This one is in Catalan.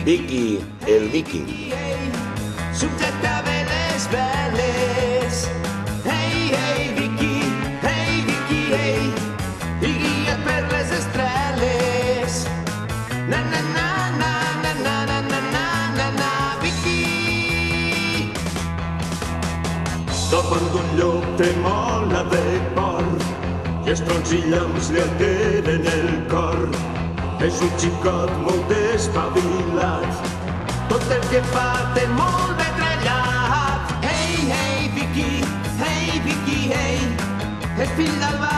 Viky el Viking. Subjectava les veles. Ei, ei, Viky, ei, i guia't per les estreles. Na, na, na, na, na, na, na, na, na, na, na, Viky. Davant d'un llop té mola de porc i els trons i llamps li alteren el cor. És un xicot molt espavilat, tot el que fa té molt de trellat. Ei, ei, Viky, ei, és fill del